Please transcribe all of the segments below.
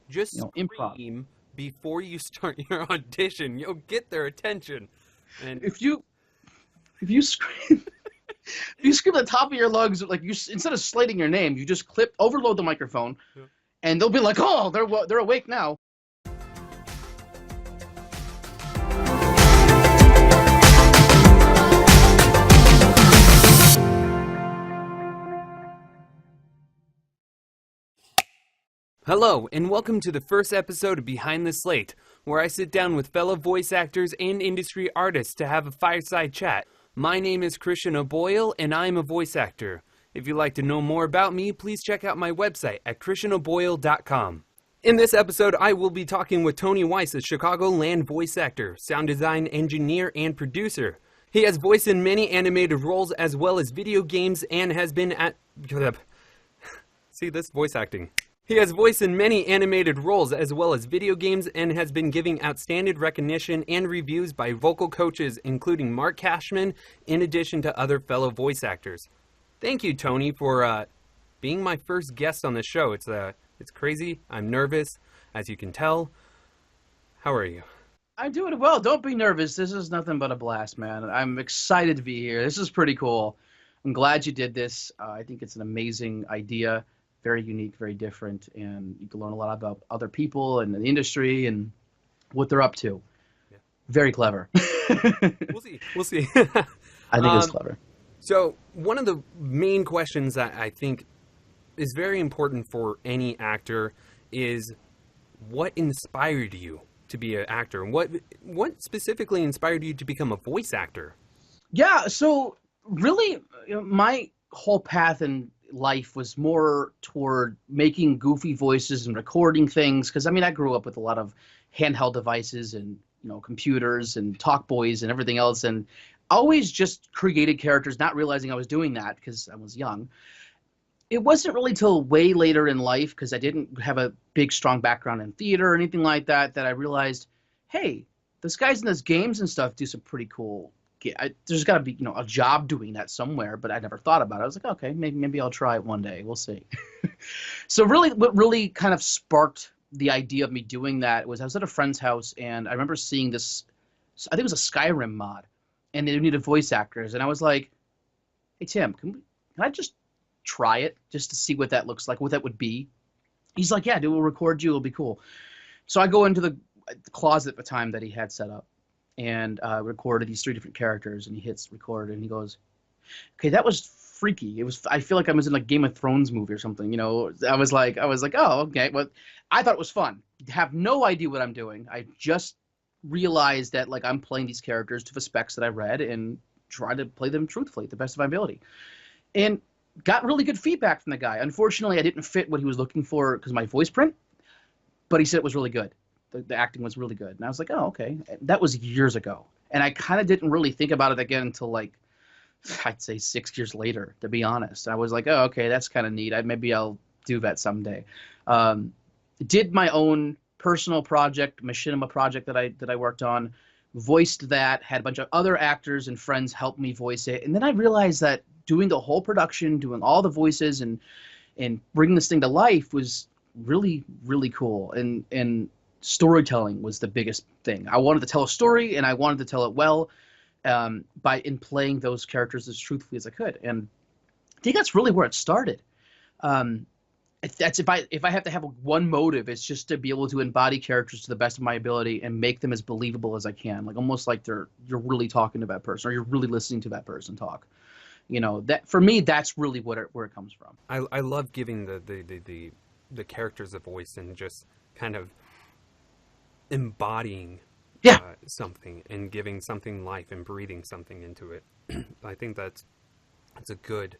Just improv. scream before you start your audition. You'll get their attention. And If you scream if you scream at the top of your lungs, like instead of slating your name, you just overload the microphone, and they'll be like, oh, they're awake now. hello, and welcome to the first episode of Behind the Slate, where I sit down with fellow voice actors and industry artists to have a fireside chat. My name is Christian O'Boyle, and I'm a voice actor. If you'd like to know more about me, please check out my website at christianoboyle.com. In this episode, I will be talking with Tony Wijs, a Chicagoland voice actor, sound design engineer, and producer. He has voiced in many animated roles as well as video games and has been at... See, this voice acting. He has voiced in many animated roles as well as video games and has been giving outstanding recognition and reviews by vocal coaches including Mark Cashman, in addition to other fellow voice actors. Thank you, Tony, for being my first guest on the show. It's crazy. I'm nervous, as you can tell. How are you? I'm doing well. Don't be nervous. This is nothing but a blast, man. I'm excited to be here. This is pretty cool. I'm glad you did this. I think it's an amazing idea. Very unique, very different, and you can learn a lot about other people and the industry and what they're up to. Yeah. Very clever. We'll see. I think it's clever. So one of the main questions that I think is very important for any actor is what inspired you to be an actor? What specifically inspired you to become a voice actor? Yeah, so really, my whole path in life was more toward making goofy voices and recording things, because I grew up with a lot of handheld devices and computers and talk boys and everything else, and always just created characters, not realizing I was doing that because I was young. It wasn't really till way later in life, because I didn't have a big strong background in theater or anything like that, that I realized, hey, those guys in those games and stuff do some pretty cool. There's got to be a job doing that somewhere, but I never thought about it. I was like, okay, maybe I'll try it one day. We'll see. So really, what really kind of sparked the idea of me doing that was I was at a friend's house, and I remember seeing this. I think it was a Skyrim mod, and they needed voice actors, and I was like, hey Tim, can I just try it just to see what that looks like, what that would be? He's like, yeah, dude, we'll record you. It'll be cool. So I go into the closet at the time that he had set up, and recorded these 3 different characters, and he hits record, and he goes, okay, that was freaky. I feel like I was in like Game of Thrones movie or something, I was like, oh, okay. Well, I thought it was fun. Have no idea what I'm doing. I just realized that like I'm playing these characters to the specs that I read and try to play them truthfully, the best of my ability. And got really good feedback from the guy. Unfortunately, I didn't fit what he was looking for because of my voice print, but he said it was really good. The acting was really good. And I was like, oh, okay. That was years ago. And I kind of didn't really think about it again until like, I'd say 6 years later, to be honest. I was like, oh, okay, that's kind of neat. Maybe I'll do that someday. Did my own personal project, machinima project that I worked on, voiced that, had a bunch of other actors and friends help me voice it. And then I realized that doing the whole production, doing all the voices and bringing this thing to life was really, really cool. And storytelling was the biggest thing. I wanted to tell a story, and I wanted to tell it well in playing those characters as truthfully as I could. And I think that's really where it started. That's if I have to have one motive, it's just to be able to embody characters to the best of my ability and make them as believable as I can, like almost like you're really talking to that person, or you're really listening to that person talk. That for me, that's really where it comes from. I love giving the characters a voice and just kind of embodying something and giving something life and breathing something into it. I think that's a good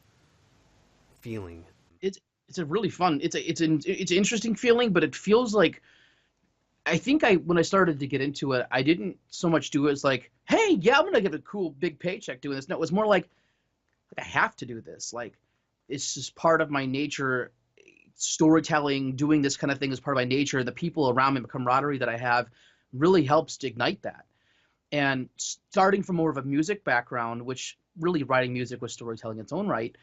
feeling. It's a really fun. It's an interesting feeling, but it feels like I think when I started to get into it, I didn't so much do it as like, hey, yeah, I'm gonna get a cool big paycheck doing this. No, it was more like I have to do this. Like it's just part of my nature. Storytelling, doing this kind of thing is part of my nature. The people around me, the camaraderie that I have, really helps to ignite that. And starting from more of a music background, which really writing music was storytelling in its own right,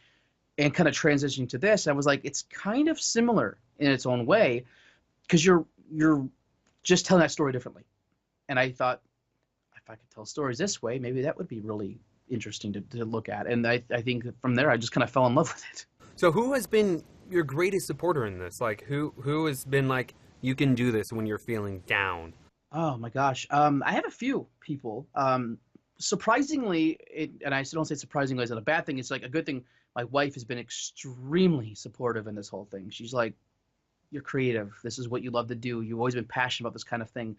and kind of transitioning to this, I was like, it's kind of similar in its own way, because you're you're just telling that story differently. And I thought, if I could tell stories this way, maybe that would be really interesting to look at. And I think from there, I just kind of fell in love with it. So who has been your greatest supporter in this? Like, who has been like, you can do this when you're feeling down? Oh my gosh. I have a few people. Surprisingly, and I don't say surprisingly as a bad thing, it's like a good thing. My wife has been extremely supportive in this whole thing. She's like, you're creative. This is what you love to do. You've always been passionate about this kind of thing.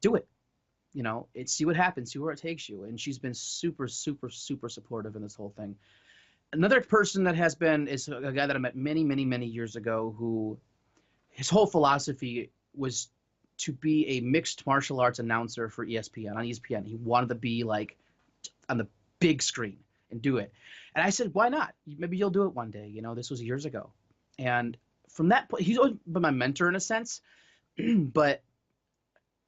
Do it. You know, see what happens, see where it takes you. And she's been super, super, super supportive in this whole thing. Another person that has been is a guy that I met many, many, many years ago who his whole philosophy was to be a mixed martial arts announcer for ESPN, on ESPN. He wanted to be like on the big screen and do it. And I said, why not? Maybe you'll do it one day. You know, this was years ago. And from that point, he's always been my mentor in a sense, but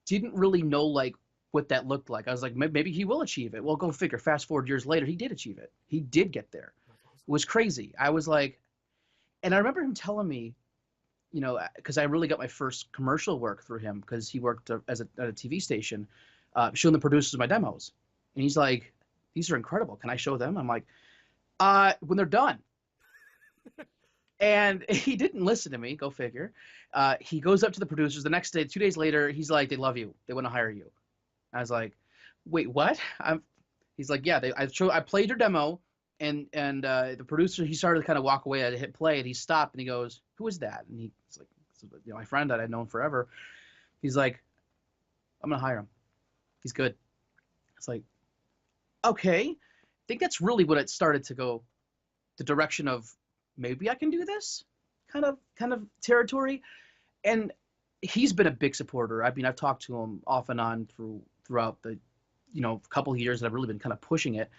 didn't really know like what that looked like. I was like, maybe he will achieve it. Well, go figure. Fast forward years later, he did achieve it. He did get there. It was crazy. I was like, and I remember him telling me, you know, because I really got my first commercial work through him because he worked at a TV station, showing the producers my demos. And he's like, these are incredible. Can I show them? I'm like, when they're done. And he didn't listen to me. Go figure. He goes up to the producers the next day. 2 days later, he's like, they love you. They want to hire you. I was like, wait, what? He's like, yeah. I played your demo, and the producer, he started to kind of walk away. I hit play, and he stopped, and he goes, who is that? And he's like, you know, my friend that I'd known forever. He's like, I'm gonna hire him. He's good. It's like, okay. I think that's really what it started to go, the direction of maybe I can do this kind of territory. And he's been a big supporter. I mean, I've talked to him off and on throughout the, you know, couple of years that I've really been kind of pushing it.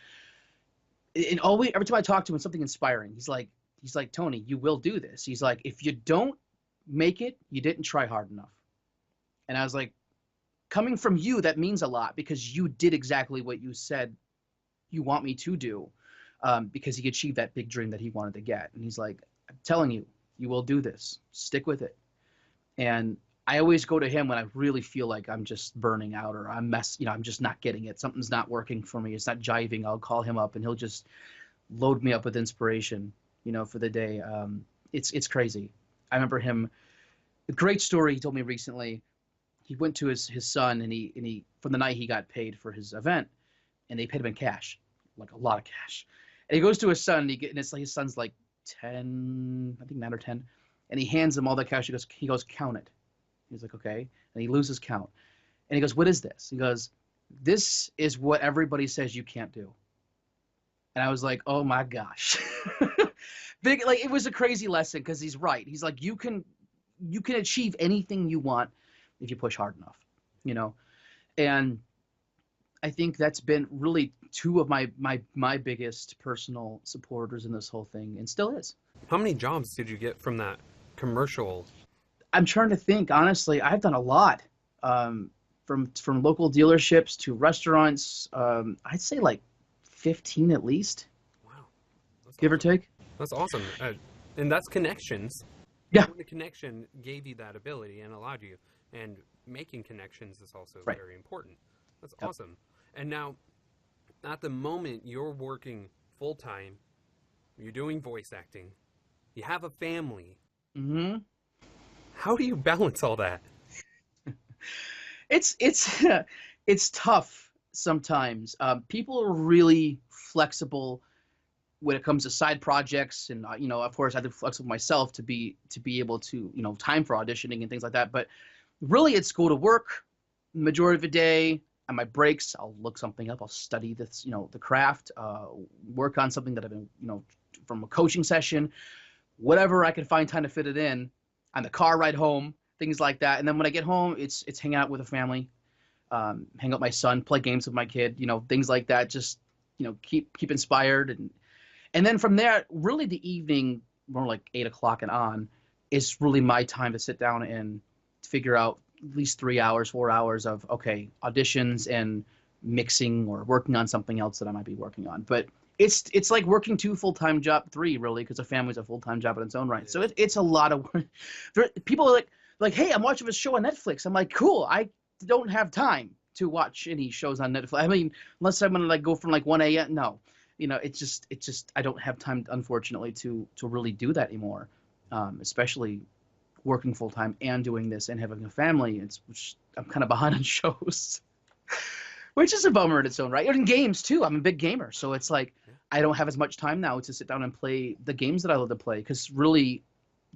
And always, every time I talk to him, it's something inspiring. He's like, Tony, you will do this. He's like, if you don't make it, you didn't try hard enough. And I was like, coming from you, that means a lot because you did exactly what you said you want me to do, because he achieved that big dream that he wanted to get. And he's like, I'm telling you, you will do this. Stick with it. And I always go to him when I really feel like I'm just burning out or I'm just not getting it. Something's not working for me. It's not jiving. I'll call him up and he'll just load me up with inspiration, you know, for the day. It's crazy. I remember him, a great story he told me recently. He went to his son and he from the night he got paid for his event, and they paid him in cash, like a lot of cash. And he goes to his son and it's like his son's like 10, I think 9 or 10. And he hands him all the cash. He goes, count it. He's like, okay. And he loses count. And he goes, what is this? He goes, this is what everybody says you can't do. And I was like, oh my gosh. Like, it was a crazy lesson because he's right. He's like, you can achieve anything you want if you push hard enough, you know? And I think that's been really two of my biggest personal supporters in this whole thing, and still is. How many jobs did you get from that commercial? I'm trying to think. Honestly, I've done a lot, from local dealerships to restaurants. I'd say like 15 at least. Wow, give or take. That's awesome, and that's connections. Yeah, the connection gave you that ability and allowed you, and making connections is also right. Very important. That's awesome. And now, at the moment, you're working full time. You're doing voice acting. You have a family. Mm-hmm. How do you balance all that? It's tough sometimes. People are really flexible when it comes to side projects, and you know, of course, I have to be flexible myself to be able to, you know, time for auditioning and things like that. But really, it's go to work the majority of the day. On my breaks, I'll look something up. I'll study this, you know, the craft, work on something that I've been, you know, from a coaching session, whatever I can find time to fit it in, on the car ride home, things like that. And then when I get home, it's hang out with the family, hang out with my son, play games with my kid, you know, things like that. Just, you know, keep inspired. And then from there, really the evening, more like 8 o'clock and on, is really my time to sit down and figure out at least 3 hours, 4 hours of, okay, auditions and mixing or working on something else that I might be working on. But it's like working 2 full-time job, 3 really, because a family's a full-time job in its own right. So it's a lot of work. People are like, like, hey, I'm watching a show on Netflix. I'm like, cool. I don't have time to watch any shows on Netflix. I mean, unless I'm gonna like go from like 1 a.m. No, it's just I don't have time, unfortunately, to really do that anymore. Especially working full time and doing this and having a family. Which I'm kind of behind on shows, which is a bummer in its own right. And in games too. I'm a big gamer, so it's like I don't have as much time now to sit down and play the games that I love to play, because really,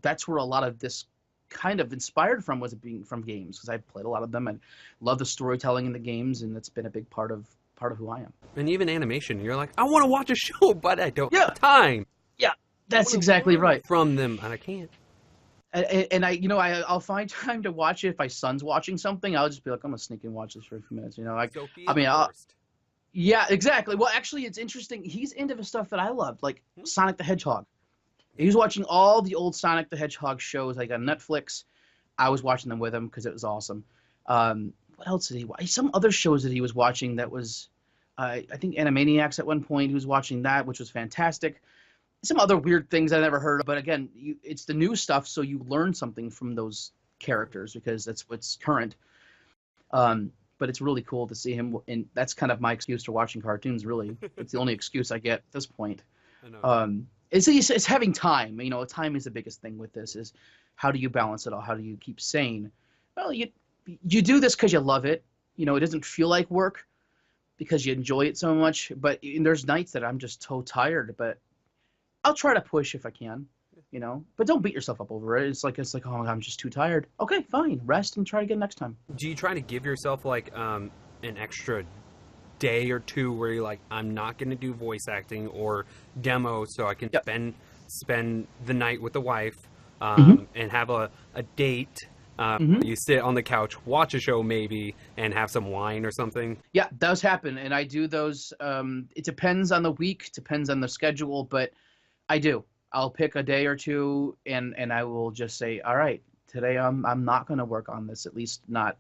that's where a lot of this kind of inspired from, was it being from games, because I played a lot of them and love the storytelling in the games, and it's been a big part of who I am. And even animation, you're like, I want to watch a show, but I don't have time. Yeah, that's exactly right. From them, and I can't. And I'll find time to watch it. If my son's watching something, I'll just be like, I'm gonna sneak and watch this for a few minutes. Yeah, exactly. Well, actually, it's interesting. He's into the stuff that I loved, like Sonic the Hedgehog. He was watching all the old Sonic the Hedgehog shows, like on Netflix. I was watching them with him because it was awesome. What else did he watch? Some other shows that he was watching that was, I think Animaniacs at one point. He was watching that, which was fantastic. Some other weird things I never heard of, but again, it's the new stuff, so you learn something from those characters because that's what's current. But it's really cool to see him, and that's kind of my excuse for watching cartoons, really. It's the only excuse I get at this point. I know. It's having time. Time is the biggest thing with this, is how do you balance it all? How do you keep sane? Well, you do this because you love it. It doesn't feel like work because you enjoy it so much, but there's nights that I'm just so tired, but I'll try to push if I can, but don't beat yourself up over it. It's like, oh, I'm just too tired. Okay, fine. Rest and try again next time. Do you try to give yourself like an extra day or two where you're like, I'm not going to do voice acting or demo, so I can spend the night with the wife and have a date? You sit on the couch, watch a show maybe, and have some wine or something. Yeah, those happen, and I do those. It depends on the week, depends on the schedule, but I do. I'll pick a day or two, and I will just say, all right, today I'm not going to work on this, at least not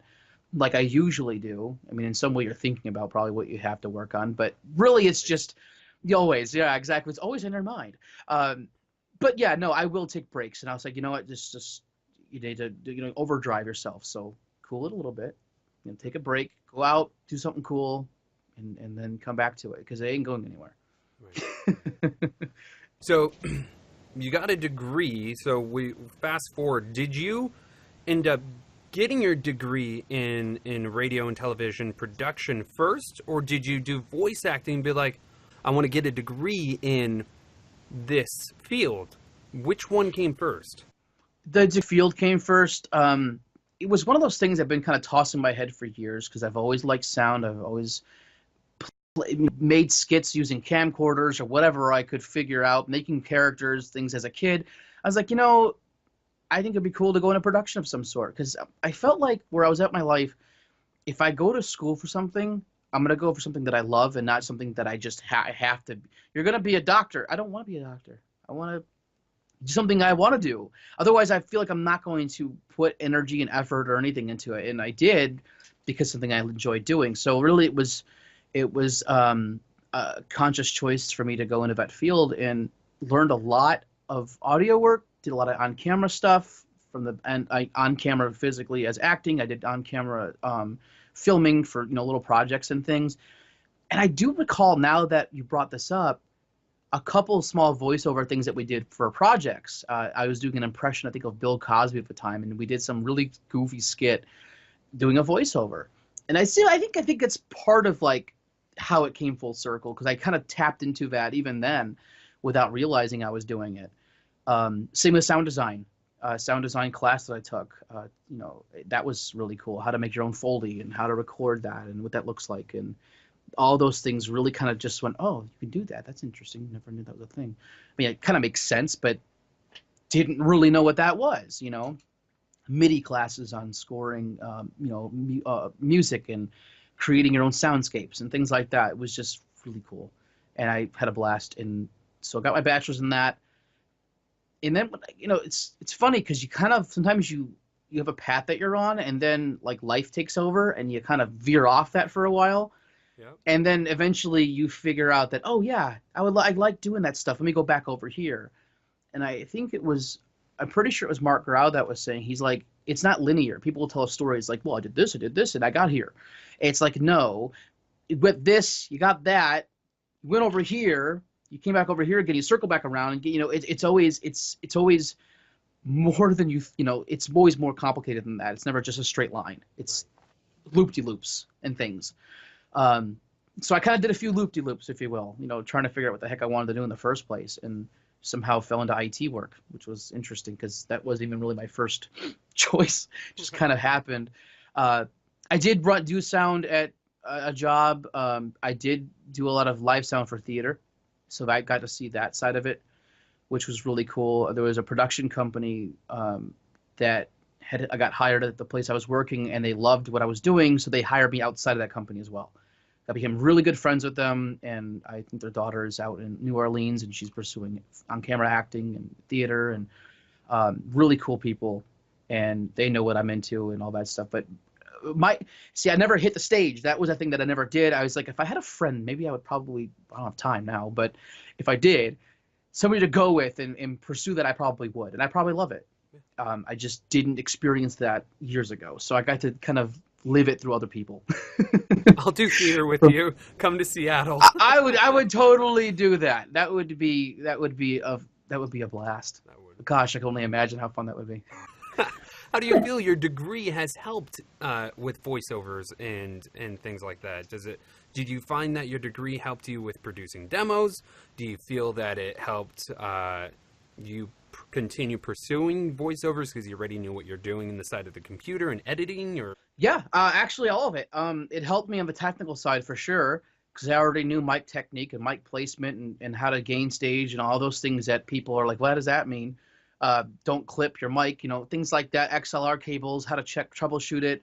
like I usually do. I mean, in some way you're thinking about probably what you have to work on, but really it's just always, yeah, exactly. It's always in your mind. But yeah, no, I will take breaks, and I was like, you know what, just you need to overdrive yourself. So cool it a little bit, take a break, go out, do something cool, and then come back to it, because it ain't going anywhere. Right. So you got a degree. So we fast forward. Did you end up getting your degree in radio and television production first, or did you do voice acting and be like, I want to get a degree in this field? Which one came first? The field came first. It was one of those things I've been kind of tossing my head for years, because I've always liked sound. I've always made skits using camcorders or whatever I could figure out, making characters, things as a kid. I was like, I think it'd be cool to go in a production of some sort, because I felt like where I was at in my life, if I go to school for something, I'm going to go for something that I love and not something that I just have to. You're going to be a doctor. I don't want to be a doctor. I want to do something I want to do. Otherwise, I feel like I'm not going to put energy and effort or anything into it. And I did, because something I enjoyed doing. So really it was a conscious choice for me to go into that field, and learned a lot of audio work, did a lot of on-camera stuff on-camera physically as acting. I did on-camera filming for, little projects and things. And I do recall, now that you brought this up, a couple small voiceover things that we did for projects. I was doing an impression, I think, of Bill Cosby at the time, and we did some really goofy skit doing a voiceover. And I think it's part of like how it came full circle, because I kind of tapped into that even then without realizing I was doing it. Same with sound design class that I took. That was really cool. How to make your own Foley and how to record that and what that looks like, and all those things really kind of just went, oh, you can do that. That's interesting. Never knew that was a thing. I mean, it kind of makes sense, but didn't really know what that was. MIDI classes on scoring, music and creating your own soundscapes and things like that. It was just really cool, and I had a blast. And so I got my bachelor's in that. And then, it's funny, because you kind of sometimes you have a path that you're on, and then like life takes over, and you kind of veer off that for a while. Yep. And then eventually you figure out that, oh yeah, I like doing that stuff. Let me go back over here. And I'm pretty sure it was Mark Grau that was saying, he's like, it's not linear. People will tell us stories like, well, I did this, and I got here. It's like, no, with this, you got that, you went over here, you came back over here again, you circle back around, and it's always more than it's always more complicated than that. It's never just a straight line. It's loop-de-loops and things. So I kind of did a few loop-de-loops, if you will, trying to figure out what the heck I wanted to do in the first place, and somehow fell into IT work, which was interesting because that wasn't even really my first choice. Just kind of happened. I did do sound at a job. I did do a lot of live sound for theater, so I got to see that side of it, which was really cool. There was a production company that I got hired at the place I was working, and they loved what I was doing, so they hired me outside of that company as well. I became really good friends with them, and I think their daughter is out in New Orleans, and she's pursuing on-camera acting and theater, and really cool people, and they know what I'm into and all that stuff. But I never hit the stage. That was a thing that I never did. I was like, if I had a friend, maybe I would probably, I don't have time now, but if I did, somebody to go with and pursue that, I probably would, and I probably love it. I just didn't experience that years ago, so I got to kind of live it through other people. I'll do theater with you. Come to Seattle. I would totally do that. That would be a blast. Gosh, I can only imagine how fun that would be. How do you feel your degree has helped with voiceovers and things like that? Did you find that your degree helped you with producing demos? Do you feel that it helped you continue pursuing voiceovers because you already knew what you're doing in the side of the computer and editing? Or yeah, actually all of it. It helped me on the technical side for sure, because I already knew mic technique and mic placement and how to gain stage and all those things that people are like, what does that mean? Don't clip your mic, things like that. XLR cables, how to troubleshoot it.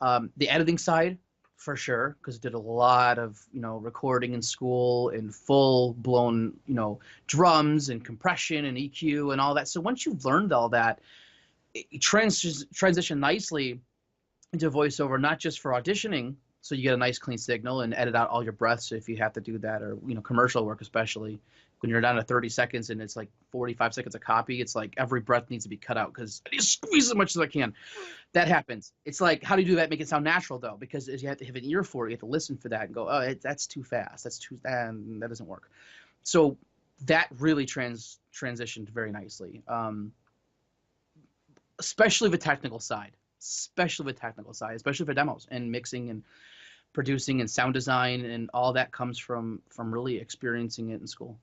The editing side for sure, because I did a lot of recording in school and full blown drums and compression and EQ and all that. So once you've learned all that, it transition nicely into voiceover, not just for auditioning, so you get a nice clean signal and edit out all your breaths if you have to do that, or commercial work, especially when you're down to 30 seconds and it's like 45 seconds a copy. It's like every breath needs to be cut out because I need to squeeze as much as I can. That happens. It's like, how do you do that? Make it sound natural though, because you have to have an ear for it. You have to listen for that and go, oh, that's too fast. That doesn't work. So that really transitioned very nicely, especially the technical side. Especially for demos and mixing and producing and sound design, and all that comes from really experiencing it in school.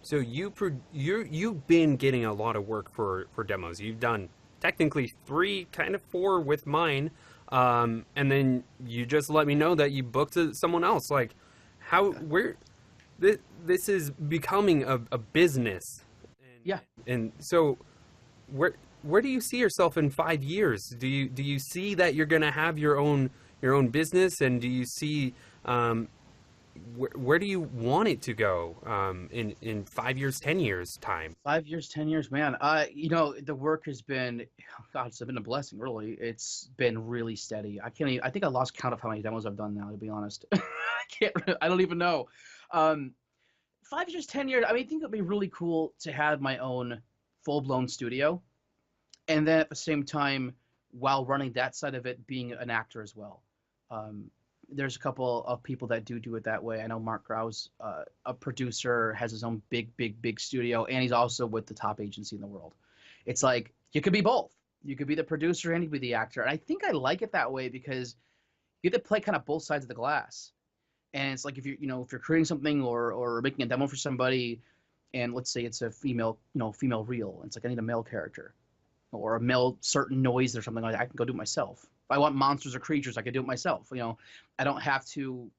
So you've been getting a lot of work for demos. You've done technically 3, kind of 4 with mine, and then you just let me know that you booked someone else. Like, this is becoming a business. Yeah. And so where do you see yourself in 5 years? Do you see that you're going to have your own business, and do you see where do you want it to go in 5 years, 10 years time? 5 years, 10 years, man. The work has been, God, it's been a blessing. Really, it's been really steady. I think I lost count of how many demos I've done now. To be honest, I don't even know. 5 years, 10 years. I think it'd be really cool to have my own full-blown studio. And then at the same time, while running that side of it, being an actor as well. There's a couple of people that do it that way. I know Mark Grau's a producer, has his own big studio, and he's also with the top agency in the world. It's like, you could be both. You could be the producer and you could be the actor. And I think I like it that way because you get to play kind of both sides of the glass. And it's like if you're creating something or making a demo for somebody, and let's say it's a female reel, and it's like I need a male character, or a male certain noise or something like that, I can go do it myself. If I want monsters or creatures, I can do it myself. I don't have to.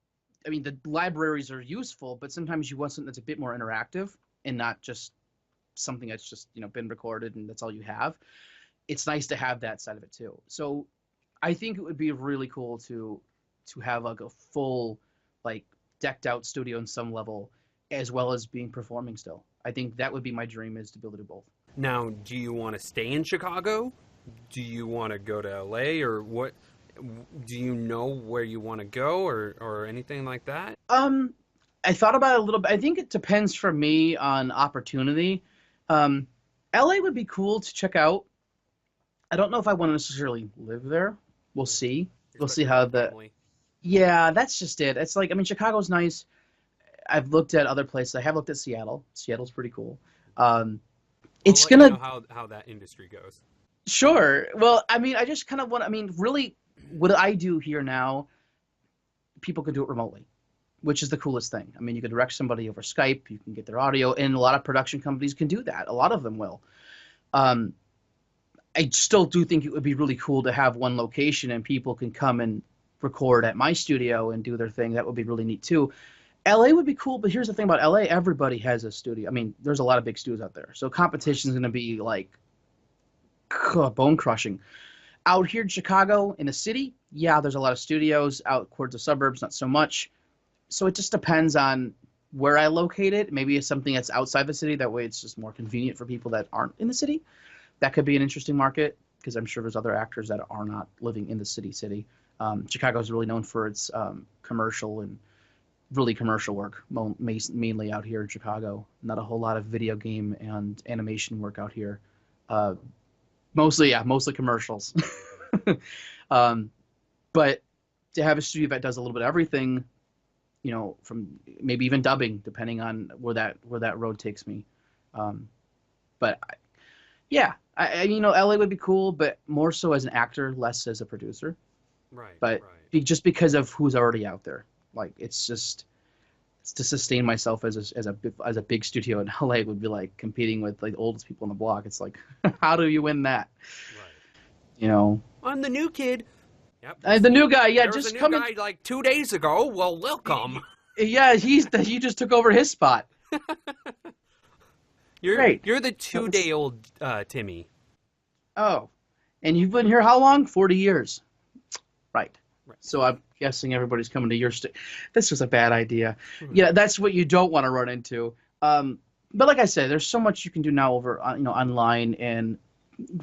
The libraries are useful, but sometimes you want something that's a bit more interactive and not just something that's just been recorded and that's all you have. It's nice to have that side of it too. So I think it would be really cool to have like a full, like, decked out studio in some level, as well as being performing still. I think that would be my dream, is to be able to do both. Now, do you want to stay in Chicago? Do you want to go to LA, or what? Do you know where you want to go, or anything like that? I thought about it a little bit. I think it depends for me on opportunity. LA would be cool to check out. I don't know if I want to necessarily live there. We'll Mm. see. We'll see Especially with how a the family. yeah, that's just it. It's like I mean Chicago's nice. I've looked at other places. I have looked at Seattle. Seattle's pretty cool. Um, I'll it's let you know gonna how that industry goes. sure. Well, I mean, I just kind of want. I mean, really, what I do here now, people can do it remotely, which is the coolest thing. I mean, you can direct somebody over Skype. You can get their audio, and a lot of production companies can do that. A lot of them will. Um, I still do think it would be really cool to have one location and people can come and record at my studio and do their thing. That would be really neat too. LA would be cool, but here's the thing about LA, everybody has a studio. I mean, there's a lot of big studios out there. So competition is Right. going to be like bone crushing. Out here in Chicago, in the city, yeah, there's a lot of studios. Out towards the suburbs, not so much. So it just depends on where I locate it. Maybe it's something that's outside the city. That way it's just more convenient for people that aren't in the city. That could be an interesting market because I'm sure there's other actors that are not living in the city. Chicago is really known for its commercial and really commercial work, mainly out here in Chicago. Not a whole lot of video game and animation work out here. Uh, Mostly, yeah, mostly commercials. um, but to have a studio that does a little bit of everything, from maybe even dubbing, depending on where that road takes me. Um, but yeah, LA would be cool, but more so as an actor, less as a producer. Right. But Right. just because of who's already out there, like it's to sustain myself as a big studio in LA would be like competing with like the oldest people on the block. It's like, how do you win that? Right. You know, I'm the new kid. Yep. the new guy, yeah, There was a just new come in. guy like 2 days ago. Well, welcome. Yeah, he just took over his spot. You're Great. you're the That was 2-day-old Timmy. oh, and you've been here how long? 40 years. Right. Right. So I'm guessing everybody's coming to your state. This was a bad idea. Hmm. Yeah, that's what you don't want to run into. But like I said, there's so much you can do now over online, and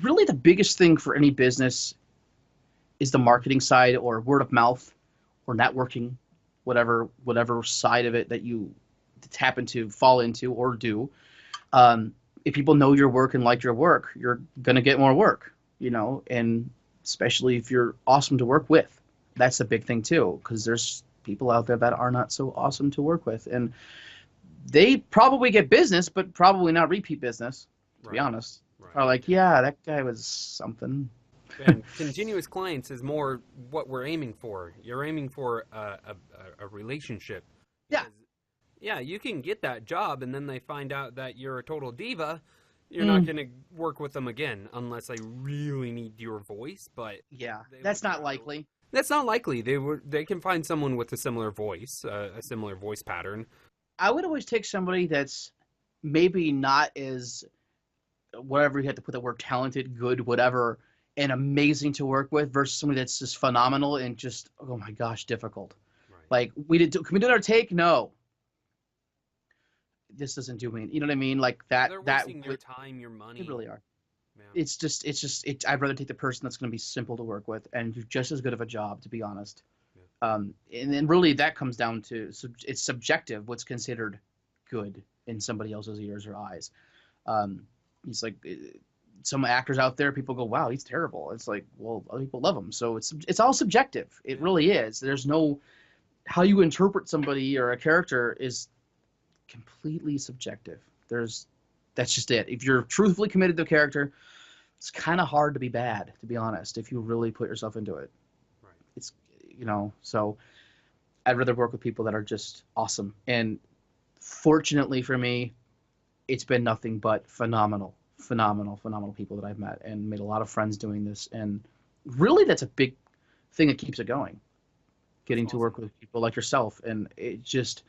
really the biggest thing for any business is the marketing side or word of mouth or networking, whatever side of it that you happen to fall into or do. Um, if people know your work and like your work, you're gonna get more work, and especially if you're awesome to work with. That's a big thing too, because there's people out there that are not so awesome to work with, and they probably get business, but probably not repeat business. To be Right. honest, Right. are like, yeah, that guy was something. And continuous clients is more what we're aiming for. You're aiming for a relationship. Yeah. Because, yeah, you can get that job and then they find out that you're a total diva. You're not Mm, going to work with them again unless they really need your voice, but yeah, they that's would not rather. likely. That's not likely. They can find someone with a similar voice, a similar voice pattern. I would always take somebody that's maybe not as whatever you have to put the word talented, good, whatever, and amazing to work with versus somebody that's just phenomenal and just oh my gosh, difficult. Right. Like can we do another take? No, this doesn't do me. You know what I mean? Like that They're that wasting your would time, your they money. really are. Yeah. I'd rather take the person that's going to be simple to work with and do just as good of a job, to be honest. Yeah. And then really that comes down to it's subjective what's considered good in somebody else's ears or eyes. He's like some actors out there, people go, "Wow, he's terrible." It's like, well, other people love him, so it's all subjective. It Yeah. really is. There's no how you interpret somebody or a character is completely subjective. That's just it. If you're truthfully committed to a character, it's kind of hard to be bad, to be honest, if you really put yourself into it. Right. It's so I'd rather work with people that are just awesome. And fortunately for me, it's been nothing but phenomenal, phenomenal, phenomenal people that I've met and made a lot of friends doing this. And really, that's a big thing that keeps it going. That's Getting to work awesome. with people like yourself, and it just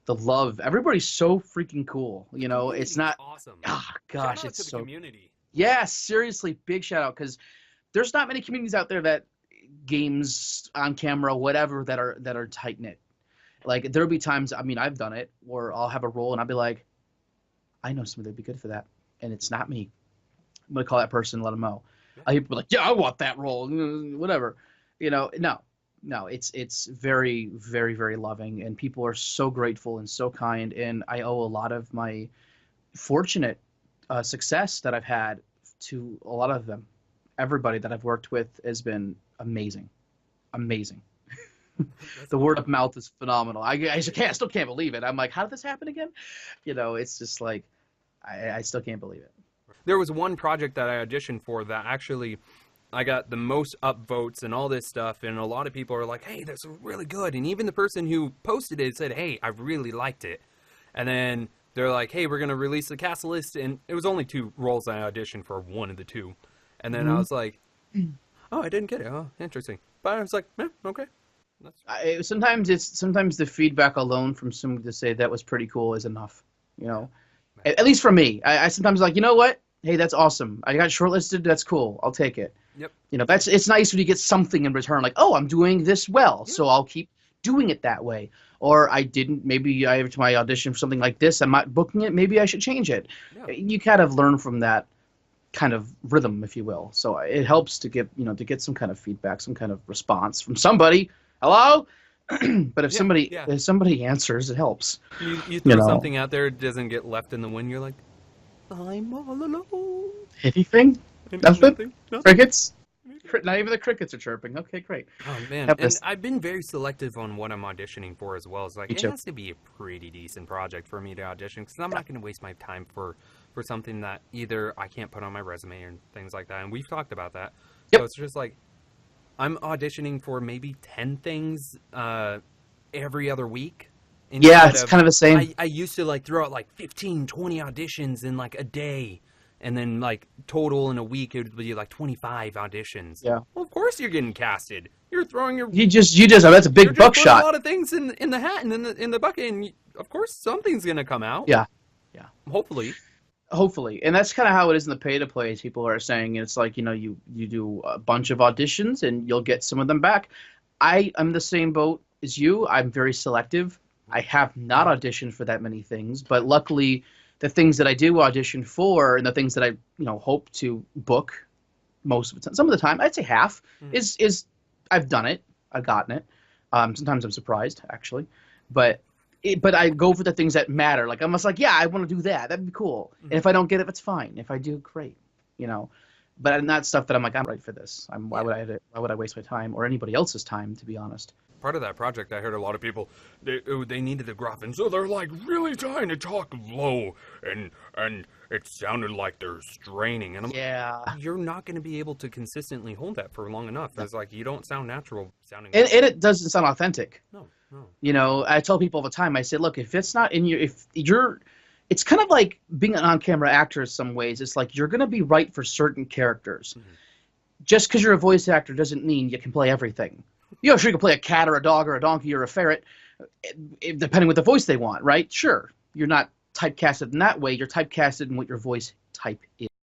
the love. Everybody's so freaking cool. The It's community is not. awesome. Ah, Shout gosh, out it's to the so. community. Yeah, seriously, big shout out because there's not many communities out there that games on camera, whatever, that are tight knit. Like there'll be times. I mean, I've done it where I'll have a role and I'll be like, I know somebody that'd be good for that, and it's not me. I'm gonna call that person and let them know. Yeah. I be like, yeah, I want that role, whatever. No, it's very, very, very loving, and people are so grateful and so kind, and I owe a lot of my fortunate success that I've had to a lot of them. everybody that I've worked with has been amazing. Amazing. That's The awesome. word of mouth is phenomenal. I still can't believe it. I'm like, how did this happen again? It's just like, I still can't believe it. There was one project that I auditioned for that actually I got the most upvotes and all this stuff, and a lot of people are like, hey, that's really good. And even the person who posted it said, hey, I really liked it. And then they're like, hey, we're going to release the cast list. And it was only 2 roles I auditioned for, one of the 2. And then I was like, oh, I didn't get it. Oh, interesting. But I was like, okay. Sometimes the feedback alone from somebody to say that was pretty cool is enough. At least for me. I sometimes like, you know what? Hey, that's awesome. I got shortlisted. That's cool. I'll take it. Yep. It's nice when you get something in return, like, oh, I'm doing this well, so I'll keep doing it that way. Or maybe I have my audition for something like this. I'm not booking it. Maybe I should change it. Yeah. You kind of learn from that kind of rhythm, if you will. So it helps to get some kind of feedback, some kind of response from somebody. Hello? But if somebody answers, it helps. You throw something out there, it doesn't get left in the wind. You're like, I'm all alone. Anything? Nothing? Nothing. Crickets? Not even the crickets are chirping. Okay, great. Oh, man. And I've been very selective on what I'm auditioning for as well. It's like, it has to be a pretty decent project for me to audition, because I'm not going to waste my time for something that either I can't put on my resume or things like that. And we've talked about that. Yep. So it's just like, I'm auditioning for maybe 10 things every other week. It's kind of the same. I used to like throw out like 15, 20 auditions in like a day. And then like total in a week, it would be like 25 auditions. Yeah. Well, of course you're getting casted. You're throwing your... You just that's a big buckshot. a lot of things in the hat and in the bucket. And of course something's going to come out. Yeah. Hopefully. And that's kind of how it is in the pay-to-play. People are saying it's like, you do a bunch of auditions and you'll get some of them back. I'm the same boat as you. I'm very selective. I have not auditioned for that many things, but luckily the things that I do audition for and the things that I hope to book most of the time, some of the time, I'd say half, is I've done it. I've gotten it. Sometimes I'm surprised, actually. But I go for the things that matter. Like, I'm just like, yeah, I want to do that. That'd be cool. And if I don't get it, it's fine. If I do, great. But not stuff that I'm like, I'm right for this. Why would I waste my time or anybody else's time, to be honest? Part of that project, I heard a lot of people, they needed the gruff, and so they're like really trying to talk low, and it sounded like they're straining. And I'm like, you're not going to be able to consistently hold that for long enough. It's like, you don't sound natural sounding. And it doesn't sound authentic. No. I tell people all the time, I say, look, if it's not in it's kind of like being an on-camera actor in some ways. It's like you're going to be right for certain characters. Mm-hmm. Just because you're a voice actor doesn't mean you can play everything. Sure, you can play a cat or a dog or a donkey or a ferret, depending what the voice they want, right? Sure. You're not typecasted in that way. You're typecasted in what your voice type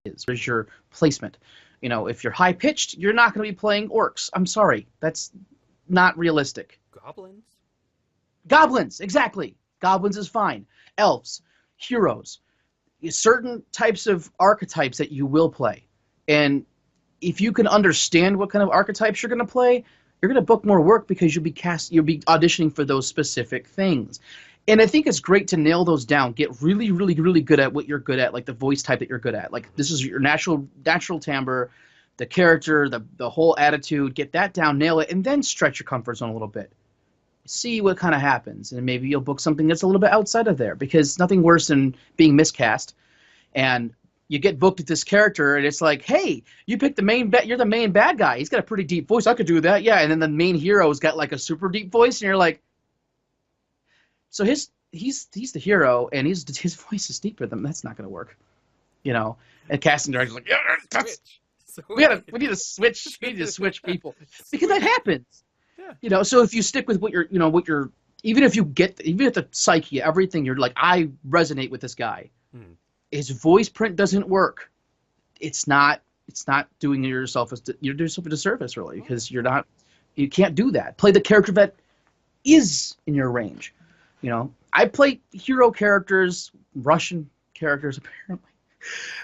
is. There's your placement. If you're high-pitched, you're not going to be playing orcs. I'm sorry. That's not realistic. Goblins, exactly. Goblins is fine. Elves, heroes, certain types of archetypes that you will play. And if you can understand what kind of archetypes you're going to play, you're going to book more work because you'll be auditioning for those specific things. And I think it's great to nail those down. Get really, really, really good at what you're good at, like the voice type that you're good at. Like, this is your natural timbre, the character, the whole attitude. Get that down, nail it, and then stretch your comfort zone a little bit. See what kind of happens, and maybe you'll book something that's a little bit outside of there, because nothing worse than being miscast and you get booked with this character and it's like, hey, you picked you're the main bad guy. He's got a pretty deep voice. I could do that. Yeah. And then the main hero's got like a super deep voice, and you're like, so he's the hero and his voice is deeper than that's not going to work. And casting director's like, we need to switch. We need to switch people, because that happens. Yeah. So if you stick with what you're, even if the psyche, everything, you're like, I resonate with this guy. His voice print doesn't work. It's not doing yourself a disservice, really, because you can't do that. Play the character that is in your range. I play hero characters, Russian characters, apparently.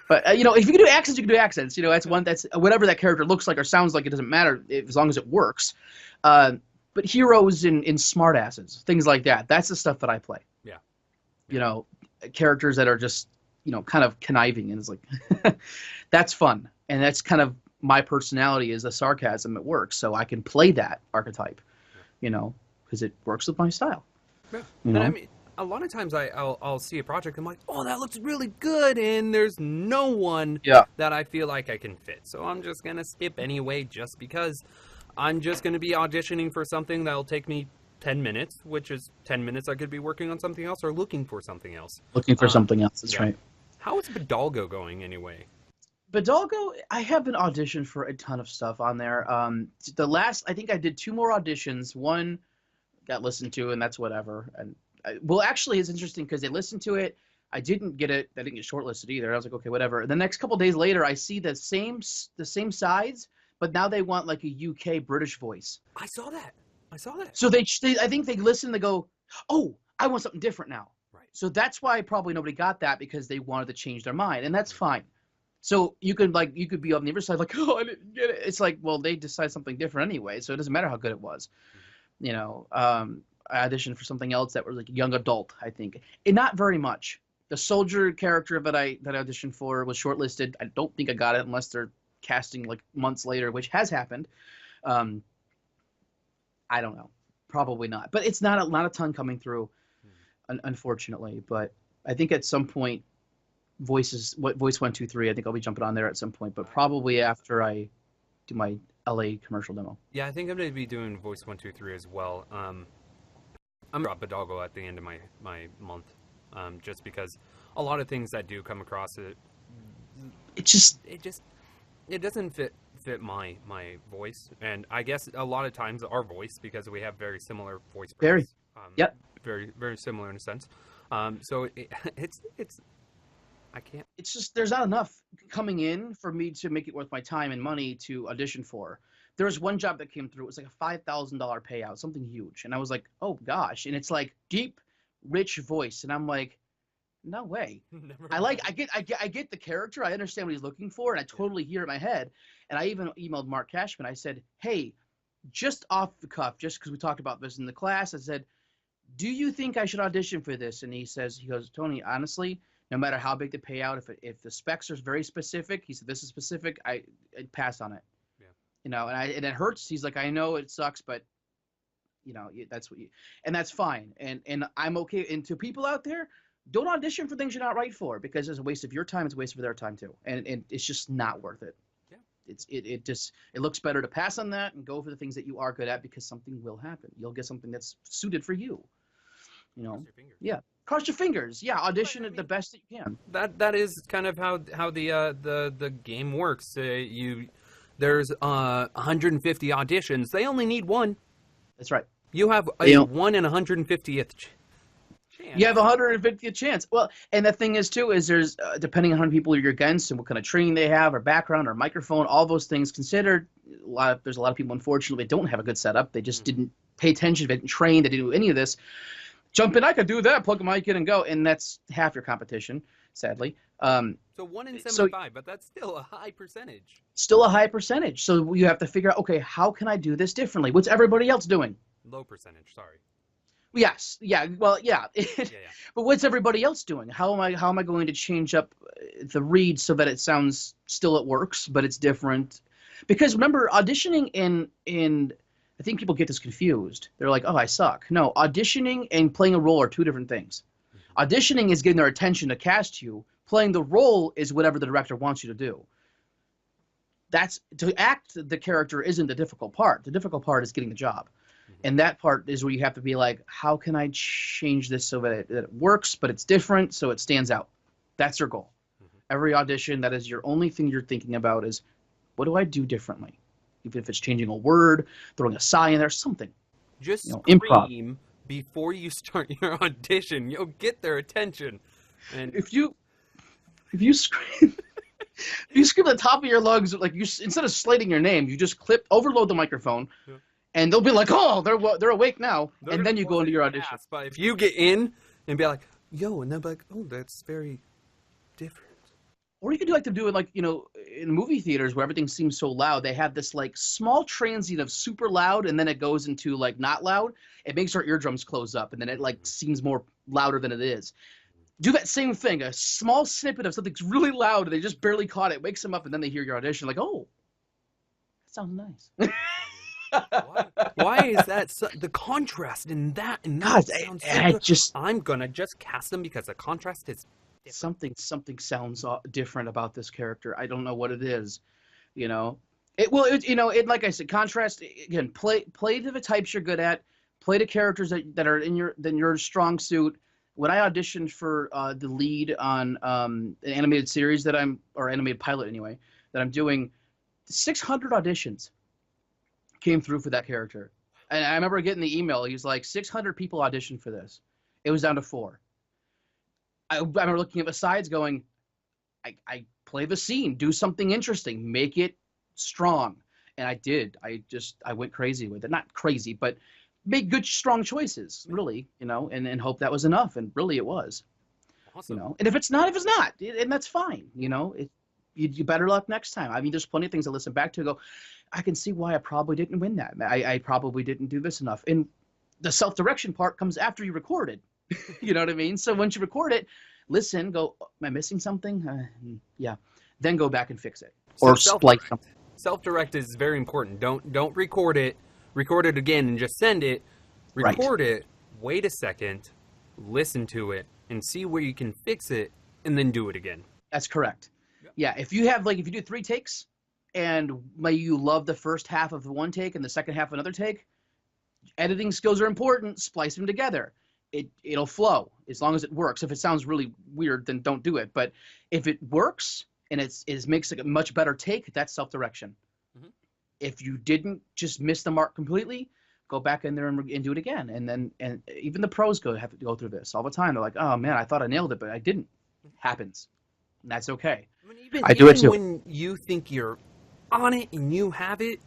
But if you can do accents, you can do accents. That's whatever that character looks like or sounds like. It doesn't matter as long as it works. But heroes in smartasses, things like that. That's the stuff that I play. Yeah. Characters that are just kind of conniving, and it's like that's fun, and that's kind of my personality is a sarcasm at work, so I can play that archetype, because it works with my style. Yeah. And I mean, a lot of times I'll see a project, I'm like, oh, that looks really good, and there's no one that I feel like I can fit. So I'm just going to skip anyway, just because I'm just going to be auditioning for something that'll take me 10 minutes, which is 10 minutes I could be working on something else or looking for something else. Looking for something else, that's right. How is Bidalgo going anyway? Bidalgo, I haven't auditioned for a ton of stuff on there. I think I did 2 more auditions. One got listened to, and that's whatever. And actually, it's interesting because they listened to it. I didn't get it. I didn't get shortlisted either. I was like, okay, whatever. The next couple days later, I see the same sides, but now they want like a UK British voice. I saw that. So I think they listen. They go, oh, I want something different now. Right. So that's why probably nobody got that, because they wanted to change their mind, and that's fine. So you could be on the other side like, oh, I didn't get it. It's like, well, they decided something different anyway, so it doesn't matter how good it was. I auditioned for something else that was like young adult, I think, and not very much. The soldier character that I auditioned for was shortlisted. I don't think I got it unless they're casting like months later, which has happened. I don't know, probably not, but it's not a ton coming through, unfortunately. But I think at some point, Voice 123, I think I'll be jumping on there at some point, but probably after I do my LA commercial demo. Yeah, I think I'm going to be doing Voice 123 as well. I'm going to drop Bidalgo at the end of my month, just because a lot of things that do come across it doesn't fit my voice, and I guess a lot of times our voice, because we have very similar voice breaks. Very, very similar in a sense. So it's I can't. It's just there's not enough coming in for me to make it worth my time and money to audition for. There was one job that came through. It was like a $5,000 payout, something huge, and I was like, oh gosh! And it's like deep, rich voice, and I'm like, no way. I get the character. I understand what he's looking for, and I totally hear it in my head. And I even emailed Mark Cashman. I said, hey, just off the cuff, just because we talked about this in the class, I said, do you think I should audition for this? And he goes, Tony, honestly, no matter how big the payout, if the specs are very specific, he said, this is specific, I'd pass on it. Yeah. And it hurts. He's like, I know it sucks, but that's and that's fine. And I'm okay. And to people out there, don't audition for things you're not right for, because it's a waste of your time. It's a waste of their time too. And it's just not worth it. Yeah. It looks better to pass on that and go for the things that you are good at, because something will happen. You'll get something that's suited for you. Cross your fingers. Yeah. Cross your fingers. Yeah, audition it the best that you can. That is kind of how the game works. There's 150 auditions. They only need one. That's right. You have a 1 in 150th chance. You have 150th chance. Well, and the thing is too is there's depending on how many people you're against and what kind of training they have, or background, or microphone, all those things considered. There's a lot of people, unfortunately, that don't have a good setup. They just didn't pay attention. They didn't train. They didn't do any of this. Jump in, I could do that, plug a mic in and go, and that's half your competition, sadly. So 1 in 75, but that's still a high percentage. Still a high percentage. So you have to figure out, okay, how can I do this differently? What's everybody else doing? Low percentage, sorry. Yes, yeah, well, yeah. But what's everybody else doing? How am I going to change up the read so that it sounds still it works, but it's different? Because remember, auditioning in I think people get this confused. They're like, oh, I suck. No, auditioning and playing a role are two different things. Auditioning is getting their attention to cast you. Playing the role is whatever the director wants you to do. To act the character isn't the difficult part. The difficult part is getting the job. And that part is where you have to be like, how can I change this so that it works, but it's different, so it stands out? That's your goal. Every audition, that is your only thing you're thinking about is, what do I do differently? Even if it's changing a word, throwing a sigh in there, something. Just scream improv before you start your audition. You'll get their attention. And if you scream, if you scream at the top of your lungs, like instead of slating your name, you just overload the microphone, and they'll be like, oh, they're awake now, and then you go into your audition. But if you get in and be like, yo, and they'll be like, oh, that's very different. Or you could do it like, in movie theaters where everything seems so loud, they have this like small transient of super loud, and then it goes into like not loud. It makes our eardrums close up, and then it like seems more louder than it is. Do that same thing, a small snippet of something's really loud, and they just barely caught it, wakes them up, and then they hear your audition like, oh, sounds nice. Why is that the contrast in that God, sounds so I good? just I'm gonna just cast them because the contrast is different. something sounds different about this character. I don't know what it is. You know, it like I said, contrast again. Play to the types you're good at. Play to characters that are in your strong suit. When I auditioned for the lead on an animated series or animated pilot anyway, that I'm doing, 600 auditions came through for that character. And I remember getting the email. He was like, 600 people auditioned for this. It was down to 4. I remember looking at the sides going, I play the scene, do something interesting, make it strong. And I did. I went crazy with it. Not crazy, but made good, strong choices, really, and hope that was enough. And really it was. Awesome. And if it's not, and that's fine. You better luck next time. I mean, there's plenty of things to listen back to and go, I can see why I probably didn't win that. I probably didn't do this enough. And the self-direction part comes after you recorded. You know what I mean? So once you record it, listen, go, am I missing something? Yeah. Then go back and fix it. Or splice something. Self-direct is very important. Don't record it again and just send it. Record it, wait a second, listen to it, and see where you can fix it, and then do it again. That's correct. Yep. Yeah, if you do 3 takes, and maybe you love the first half of the one take and the second half of another take, editing skills are important. Splice them together. It'll flow as long as it works. If it sounds really weird, then don't do it. But if it works and it makes a much better take, that's self-direction. Mm-hmm. If you didn't, just miss the mark completely, go back in there and do it again. And even the pros have to go through this all the time. They're like, oh man, I thought I nailed it, but I didn't. It happens. And that's okay. I mean, I do it too. When you think you're on it and you have it,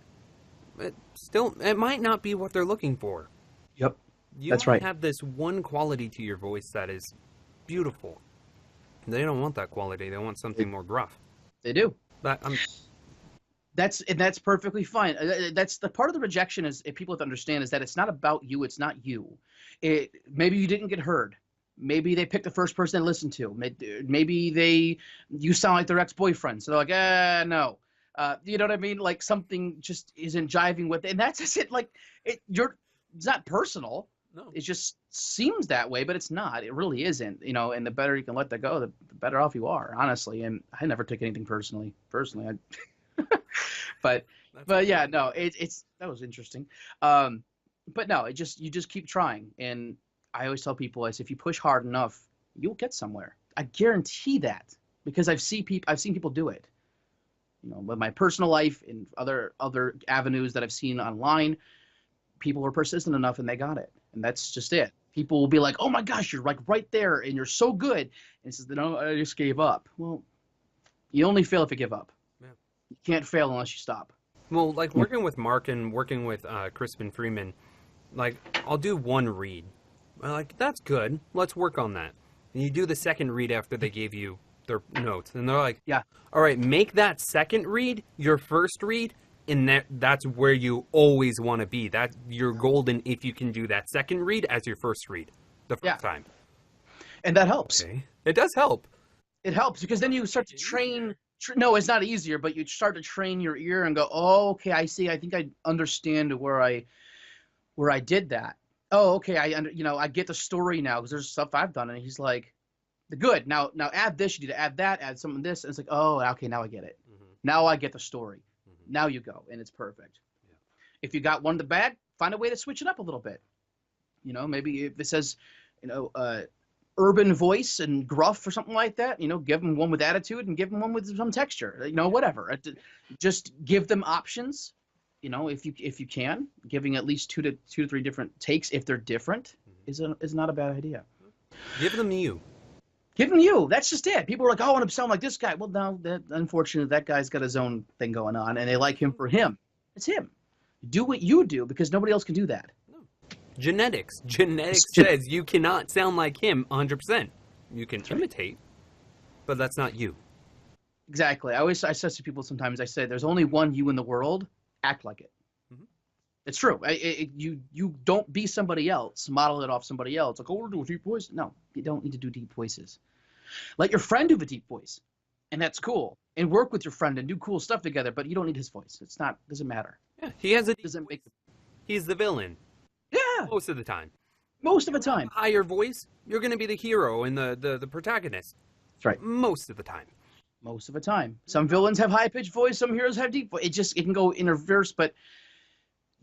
it might not be what they're looking for. Yep. That's right. You have this one quality to your voice that is beautiful. They don't want that quality. They want something more gruff. They do. That's perfectly fine. That's the part of the rejection is, if people have to understand, is that it's not about you. It's not you. Maybe you didn't get heard. Maybe they picked the first person they listened to. Maybe you sound like their ex-boyfriend. So they're like, no. You know what I mean? Like something just isn't jiving with it. And that's just it. Like it's not personal. No. It just seems that way, but it's not. It really isn't. And the better you can let that go, the better off you are, honestly. And I never took anything personally. But yeah, no, that was interesting. But no, you just keep trying. And I always tell people, if you push hard enough, you'll get somewhere. I guarantee that, because I've seen people do it. With my personal life and other avenues that I've seen online, people were persistent enough and they got it. And that's just it. People will be like, oh my gosh, you're like right there and you're so good. And it says, no, I just gave up. Well, you only fail if you give up. Yeah. You can't fail unless you stop. Well, like working with Mark and working with Crispin Freeman, like I'll do one read. I'm like, that's good. Let's work on that. And you do the second read after they gave you their notes. And they're like, yeah, all right, make that second read your first read. And that's where you always want to be. That you're golden if you can do that second read as your first read the first time. And that helps. Okay. It does help. It helps because then you start to train. No, it's not easier, but you start to train your ear and go, oh, okay, I see. I think I understand where I did that. Oh, okay, I get the story now because there's stuff I've done. And he's like, good. Now add this. You need to add that. Add some of this. And it's like, oh, okay, now I get it. Mm-hmm. Now I get the story. Now you go, and it's perfect. Yeah. If you got one in the bag, find a way to switch it up a little bit. Maybe if it says, urban voice and gruff or something like that, give them one with attitude and give them one with some texture, whatever. Just give them options, if you can. Giving at least two to three different takes if they're different is not a bad idea. Give them you. Give him you. That's just it. People are like, oh, I want to sound like this guy. Well, no, unfortunately, that guy's got his own thing going on, and they like him for him. It's him. Do what you do because nobody else can do that. No. Genetics says you cannot sound like him 100%. You can imitate, but that's not you. Exactly. I say to people sometimes, I say, there's only one you in the world. Act like it. Mm-hmm. It's true. You don't be somebody else. Model it off somebody else. Like, oh, we're doing deep voice. No, you don't need to do deep voices. Let your friend do the deep voice, and that's cool. And work with your friend and do cool stuff together, but you don't need his voice. Doesn't matter. Yeah, he has a deep Doesn't voice. make He's the villain Yeah, most of the time. most of the You have time. a higher voice, you're going to be the hero and the protagonist That's right. most of the time. Most of the time. Some villains have high pitched voice, some heroes have deep voice. It can go in reverse, but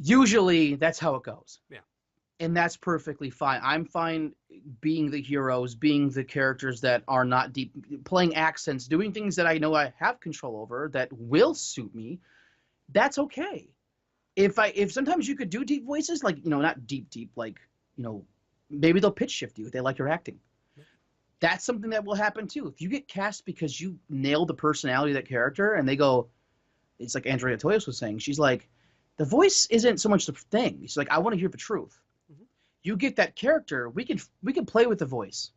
usually that's how it goes. Yeah. And that's perfectly fine. I'm fine being the heroes, being the characters that are not deep, playing accents, doing things that I know I have control over that will suit me. That's okay. If sometimes you could do deep voices, like, not deep, like, maybe they'll pitch shift you if they like your acting. That's something that will happen too. If you get cast because you nailed the personality of that character and they go, it's like Andrea Toyos was saying, she's like, the voice isn't so much the thing. She's like, I want to hear the truth. Mm-hmm. You get that character, we can play with the voice.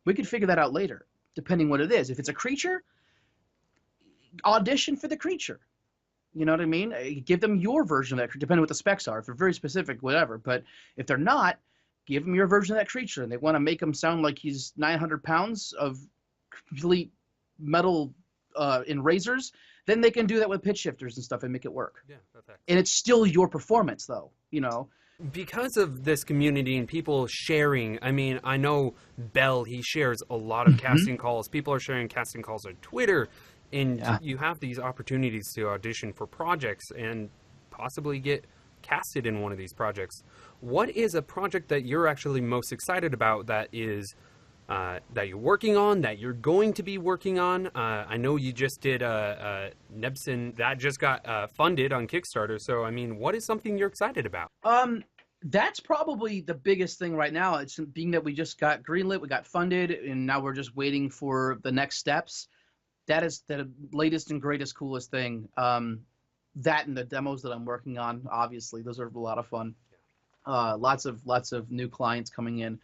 We can figure that out later, depending what it is. If it's a creature, audition for the creature. You know what I mean? Give them your version of that, depending on what the specs are. If they're very specific, whatever. But if they're not, give them your version of that creature. And they want to make him sound like he's 900 pounds of complete metal in razors, then they can do that with pitch shifters and stuff and make it work. Yeah, perfect. And it's still your performance, though, Because of this community and people sharing, I mean, I know Bell, he shares a lot of casting calls. People are sharing casting calls on Twitter. And you have these opportunities to audition for projects and possibly get casted in one of these projects. What is a project that you're actually most excited about that is that you're working on, that you're going to be working on? I know you just did Nebson that just got funded on Kickstarter. So, I mean, what is something you're excited about? That's probably the biggest thing right now. It's being that we just got greenlit, we got funded, and now we're just waiting for the next steps. That is the latest and greatest, coolest thing. That and the demos that I'm working on, obviously, those are a lot of fun. Lots of new clients coming in.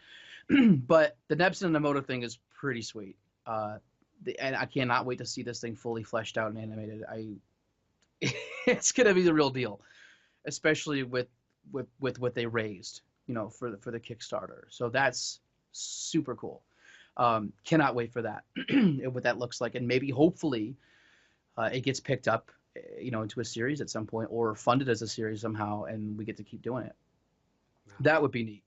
But the Nebson and the Moto thing is pretty sweet. And I cannot wait to see this thing fully fleshed out and animated. It's gonna be the real deal, especially with what they raised, for the Kickstarter. So that's super cool. Cannot wait for that and what that looks like, and maybe hopefully it gets picked up into a series at some point or funded as a series somehow, and we get to keep doing it. Wow. That would be neat.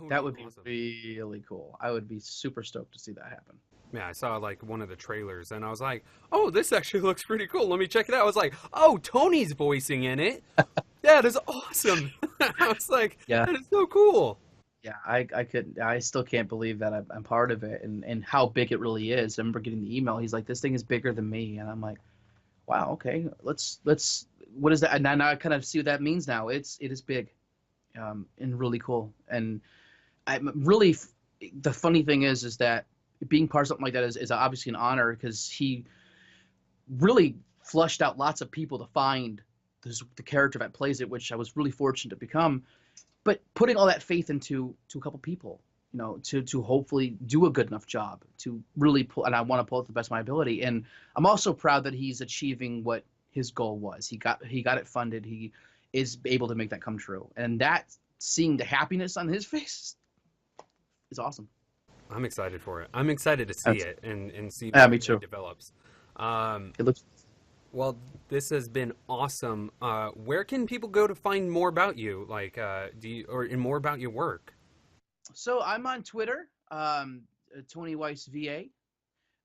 That would be awesome. Really cool. I would be super stoked to see that happen. Yeah, I saw like one of the trailers and I was like, oh, this actually looks pretty cool. Let me check it out. I was like, oh, Tony's voicing in it. That is awesome. I was like, that is so cool. Yeah, I still can't believe that I'm part of it and how big it really is. I remember getting the email. He's like, this thing is bigger than me. And I'm like, wow, okay, let's, what is that? And now I kind of see what that means now. It is big, and really cool. And I'm really, the funny thing is that being part of something like that is obviously an honor, because he really flushed out lots of people to find the character that plays it, which I was really fortunate to become. But putting all that faith into a couple people, to hopefully do a good enough job to really pull, and I want to pull it to the best of my ability. And I'm also proud that he's achieving what his goal was. He got it funded. He is able to make that come true. And that, seeing the happiness on his face is awesome. I'm excited for it. I'm excited to see it and see how it develops. It looks. Well, this has been awesome. Where can people go to find more about you, like more about your work? So I'm on Twitter, Tony Wijs VA.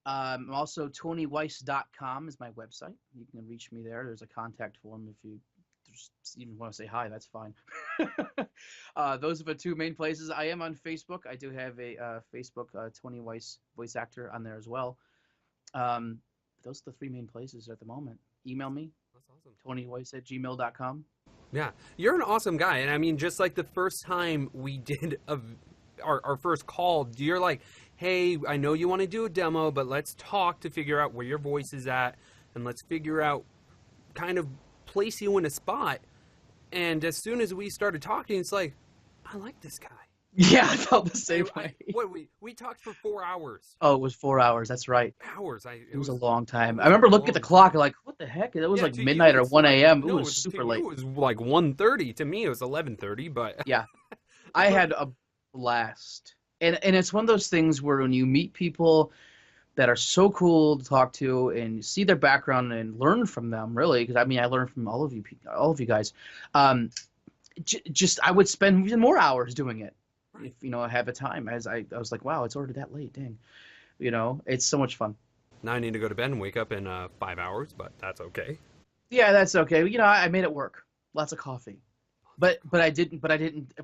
I'm also TonyWijs.com is my website. You can reach me there. There's a contact form if you just even want to say hi. That's fine. Those are the two main places. I am on Facebook. I do have a Facebook Tony Wijs voice actor on there as well. Those are the three main places at the moment. Email me. That's awesome. TonyWijs@gmail.com. Yeah, you're an awesome guy. And I mean, just like the first time we did our first call, you're like, hey, I know you want to do a demo, but let's talk to figure out where your voice is at, and let's figure out, kind of place you in a spot. And as soon as we started talking, it's like, I like this guy. Yeah, I felt the same way. We talked for 4 hours. Oh, it was 4 hours. That's right. Hours. It was a long time. I remember looking at the clock and like, what the heck? It was like midnight or 1 a.m. It was super late. It was like 1:30. To me, it was 11:30. But yeah, I had a blast. And it's one of those things where when you meet people that are so cool to talk to and see their background and learn from them, really, because I mean I learned from all of you guys. Just I would spend even more hours doing it if I have the time. As I was like, wow, it's already that late, dang. It's so much fun. Now I need to go to bed and wake up in 5 hours, but that's okay. Yeah, that's okay. I made it work. Lots of coffee, but I didn't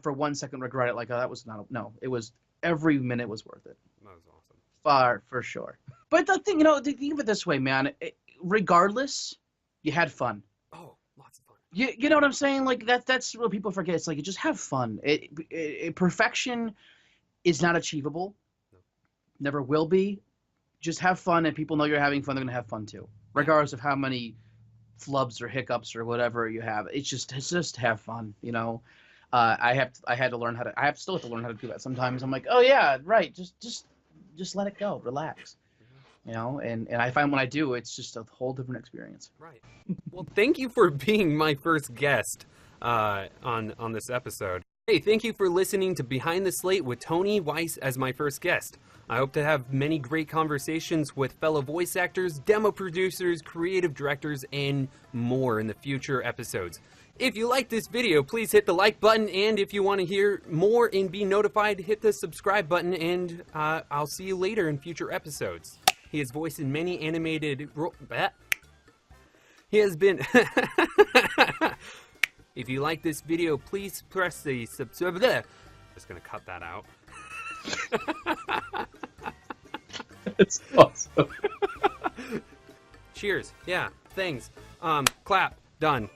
for 1 second regret it. Like, oh, that was not no. It was every minute was worth it. That was awesome. Far for sure. But the thing, think of it this way, man. Regardless, you had fun. Oh, lots of fun. You know what I'm saying? Like that's what people forget. It's like you just have fun. Perfection is not achievable. No. Never will be. Just have fun, and people know you're having fun. They're gonna have fun too, regardless of how many flubs or hiccups or whatever you have. It's just have fun. I still have to learn how to do that sometimes. I'm like, oh yeah, right. Just let it go, relax. And I find when I do, it's just a whole different experience. Right. Well, thank you for being my first guest on this episode. Hey, thank you for listening to Behind the Slate with Tony Wijs as my first guest. I hope to have many great conversations with fellow voice actors, demo producers, creative directors, and more in the future episodes. If you like this video, please hit the like button, and if you want to hear more and be notified, hit the subscribe button, and I'll see you later in future episodes. He has voiced in many animated He has been... If you like this video, please press the subscribe... Just gonna cut that out. It's awesome. Cheers. Yeah, thanks. Clap. Done.